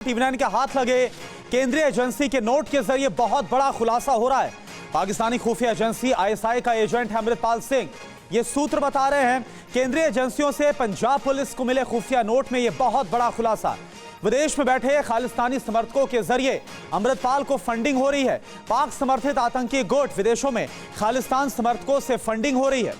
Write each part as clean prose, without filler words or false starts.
TV9 के हाथ लगे केंद्रीय एजेंसी के नोट के जरिए बहुत बड़ा खुलासा हो रहा है। पाकिस्तानी खुफिया एजेंसी आईएसआई का एजेंट है अमृतपाल सिंह। ये सूत्र बता रहे हैं केंद्रीय एजेंसियों से पंजाब पुलिस को मिले खुफिया नोट में ये बहुत बड़ा खुलासा। विदेश में बैठे खालिस्तानी समर्थकों के जरिए अमृतपाल को फंडिंग हो रही है। पाक समर्थित आतंकी गुट विदेशों में खालिस्तान समर्थकों से फंडिंग हो रही है।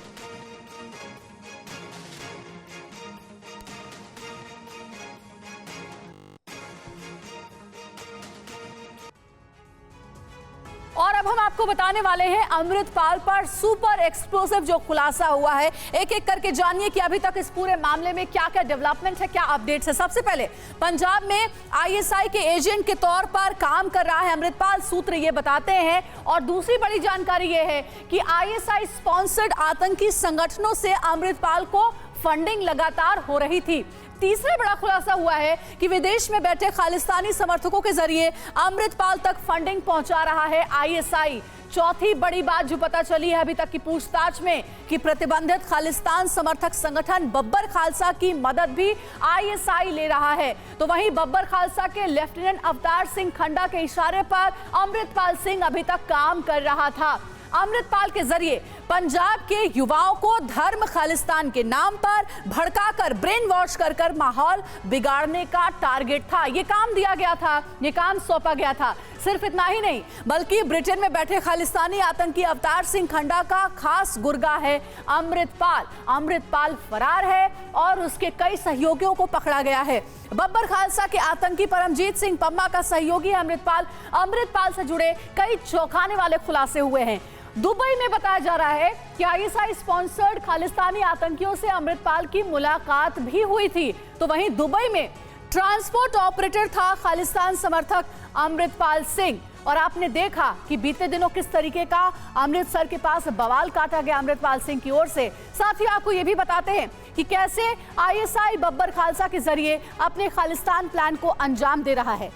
और अब हम आपको बताने वाले हैं अमृतपाल पर सुपर एक्सप्लोसिव जो खुलासा हुआ है। एक एक करके जानिए कि अभी तक इस पूरे मामले में क्या क्या डेवलपमेंट है, क्या अपडेट्स है। सबसे पहले पंजाब में आईएसआई के एजेंट के तौर पर काम कर रहा है अमृतपाल, सूत्र ये बताते हैं। और दूसरी बड़ी जानकारी ये है कि आईएसआई स्पॉन्सर्ड आतंकी संगठनों से अमृतपाल को फंडिंग लगातार हो रही थी। तीसरा बड़ा खुलासा हुआ है कि विदेश में बैठे खालिस्तानी समर्थकों के जरिए अमृतपाल तक फंडिंग पहुंचा रहा है आईएसआई। चौथी बड़ी बात जो पता चली है अभी तक की पूछताछ में कि प्रतिबंधित खालिस्तान समर्थक संगठन बब्बर खालसा की मदद भी आईएसआई ले रहा है। तो वहीं बब्बर खालसा के लेफ्टिनेंट अवतार सिंह खंडा के इशारे पर अमृतपाल सिंह अभी तक काम कर रहा था। अमृतपाल के जरिए पंजाब के युवाओं को धर्म खालिस्तान के नाम पर भड़काकर ब्रेन वॉश कर कर माहौल बिगाड़ने का टारगेट था। ये काम दिया गया था, ये काम सौंपा गया था। सिर्फ इतना ही नहीं बल्कि ब्रिटेन में बैठे खालिस्तानी आतंकी अवतार सिंह खंडा का खास गुर्गा है अमृतपाल। अमृतपाल फरार है और उसके कई सहयोगियों को पकड़ा गया है। बब्बर खालसा के आतंकी परमजीत सिंह पम्मा का सहयोगी है अमृतपाल। अमृतपाल से जुड़े कई चौंकाने वाले खुलासे हुए हैं। दुबई में बताया जा रहा है कि आईएसआई स्पॉन्सर्ड खालिस्तानी आतंकियों से अमृतपाल की मुलाकात भी हुई थी। तो वहीं दुबई में ट्रांसपोर्ट ऑपरेटर था खालिस्तान समर्थक अमृतपाल सिंह। और आपने देखा कि बीते दिनों किस तरीके का अमृतसर के पास बवाल काटा गया अमृतपाल सिंह की ओर से। साथ ही आपको यह भी बताते हैं कि कैसे आईएसआई बब्बर खालसा के जरिए अपने खालिस्तान प्लान को अंजाम दे रहा है।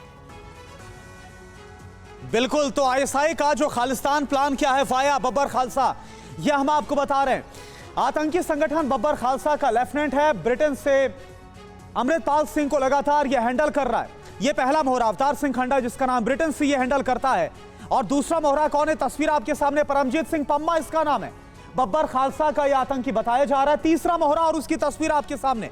बिल्कुल, तो आईएसआई का जो खालिस्तान प्लान क्या है वाया बब्बर खालसा, यह हम आपको बता रहे हैं। आतंकी संगठन बब्बर खालसा का लेफ्टिनेंट है ब्रिटेन से अमृतपाल सिंह को लगातार यह हैंडल कर रहा है। यह पहला मोहरा अवतार सिंह खंडा जिसका नाम ब्रिटेन से यह हैंडल करता है। और दूसरा मोहरा कौन है, तस्वीर आपके सामने, परमजीत सिंह पम्मा इसका नाम है। बब्बर खालसा का यह आतंकी बताया जा रहा है। तीसरा मोहरा और उसकी तस्वीर आपके सामने,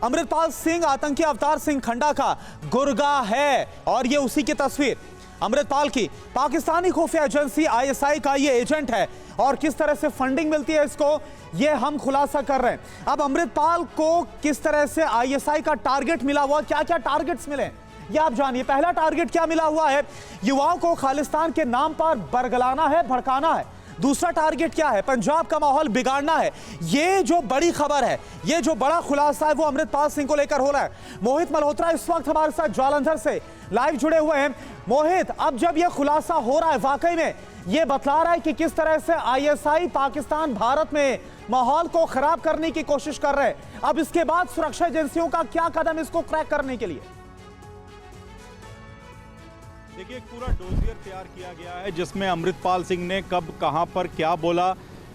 अमृतपाल सिंह आतंकी अवतार सिंह खंडा का गुर्गा है और यह उसी की तस्वीर अमृतपाल की। पाकिस्तानी खुफिया एजेंसी आईएसआई का ये एजेंट है और किस तरह से फंडिंग मिलती है इसको, ये हम खुलासा कर रहे हैं। अब अमृतपाल को किस तरह से आईएसआई का टारगेट मिला हुआ, क्या क्या टारगेट्स मिले ये आप जानिए। पहला टारगेट क्या मिला हुआ है, युवाओं को खालिस्तान के नाम पर बरगलाना है, भड़काना है। दूसरा टारगेट क्या है, पंजाब का माहौल बिगाड़ना है। ये जो बड़ी खबर है, ये जो बड़ा खुलासा है वो अमृतपाल सिंह को लेकर हो रहा है। मोहित मल्होत्रा इस वक्त हमारे साथ जालंधर से लाइव जुड़े हुए हैं। मोहित, अब जब यह खुलासा हो रहा है वाकई में यह बतला रहा है कि किस तरह से आईएसआई पाकिस्तान भारत में माहौल को खराब करने की कोशिश कर रहे हैं। अब इसके बाद सुरक्षा एजेंसियों का क्या कदम इसको क्रैक करने के लिए? देखिए, एक पूरा डोजियर तैयार किया गया है जिसमें अमृतपाल सिंह ने कब कहां पर क्या बोला,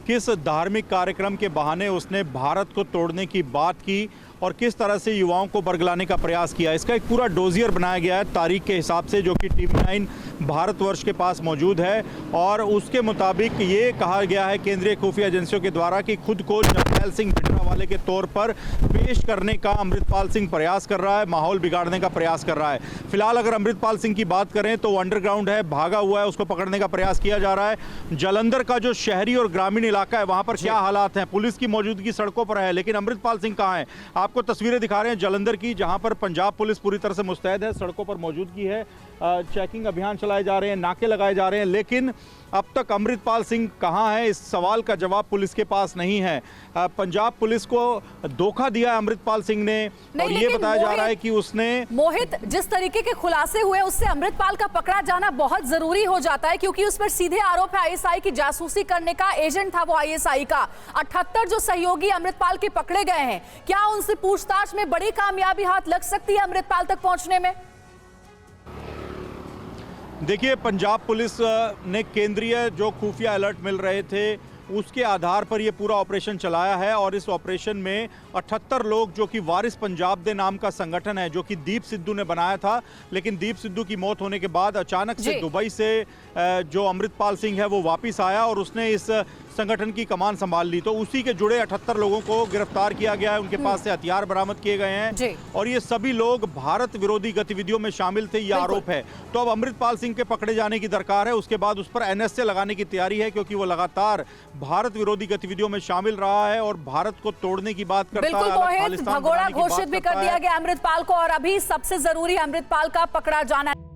किस धार्मिक कार्यक्रम के बहाने उसने भारत को तोड़ने की बात की और किस तरह से युवाओं को बरगलाने का प्रयास किया। इसका एक पूरा डोजियर बनाया गया है तारीख के हिसाब से, जो कि टीवी9 भारतवर्ष के पास मौजूद है। और उसके मुताबिक ये कहा गया है केंद्रीय खुफिया एजेंसियों के द्वारा कि खुद को जरनैल सिंह भिंडरावाले के तौर पर पेश करने का अमृतपाल सिंह प्रयास कर रहा है, माहौल बिगाड़ने का प्रयास कर रहा है। फिलहाल अगर अमृतपाल सिंह की बात करें तो अंडरग्राउंड है, भागा हुआ है, उसको पकड़ने का प्रयास किया जा रहा है। जालंधर का जो शहरी और ग्रामीण इलाका है वहाँ पर क्या हालात हैं, पुलिस की मौजूदगी सड़कों पर है, लेकिन अमृतपाल सिंह कहाँ है। आपको तस्वीरें दिखा रहे हैं जालंधर की, जहां पर पंजाब पुलिस पूरी तरह से मुस्तैद है, सड़कों पर मौजूदगी है, चेकिंग अभियान चलाए जा रहे हैं, नाके लगाए जा रहे हैं। लेकिन अब तक अमृतपाल सिंह कहां है, इस सवाल का जवाब पुलिस के पास नहीं है। पंजाब पुलिस को धोखा दिया अमृतपाल सिंह ने और ये बताया जा रहा है कि उसने मोहित जिस तरीके के खुलासे हुए उससे अमृतपाल का पकड़ा जाना बहुत जरूरी हो जाता है, क्योंकि उस पर सीधे आरोप है आईएसआई की जासूसी करने का। एजेंट था वो आईएसआई का। 78 जो सहयोगी अमृतपाल के पकड़े गए हैं, क्या उनसे पूछताछ में बड़ी कामयाबी हाथ लग सकती है अमृतपाल तक पहुंचने में? देखिए, पंजाब पुलिस ने केंद्रीय जो खुफिया अलर्ट मिल रहे थे उसके आधार पर ये पूरा ऑपरेशन चलाया है। और इस ऑपरेशन में 78 लोग, जो कि वारिस पंजाब दे नाम का संगठन है, जो कि दीप सिद्धू ने बनाया था, लेकिन दीप सिद्धू की मौत होने के बाद अचानक से दुबई से जो अमृतपाल सिंह है वो वापस आया और उसने इस संगठन की कमान संभाल ली। तो उसी के जुड़े 78 लोगों को गिरफ्तार किया गया है, उनके पास से हथियार बरामद किए गए हैं और ये सभी लोग भारत विरोधी गतिविधियों में शामिल थे, ये आरोप है। तो अब अमृतपाल सिंह के पकड़े जाने की दरकार है, उसके बाद उस पर एनएसए लगाने की तैयारी है, क्योंकि वो लगातार भारत विरोधी गतिविधियों में शामिल रहा है और भारत को तोड़ने की बात करता है। बिल्कुल, भगोड़ा घोषित भी कर दिया गया अमृतपाल को और अभी सबसे जरूरी अमृतपाल का पकड़ा जाना है।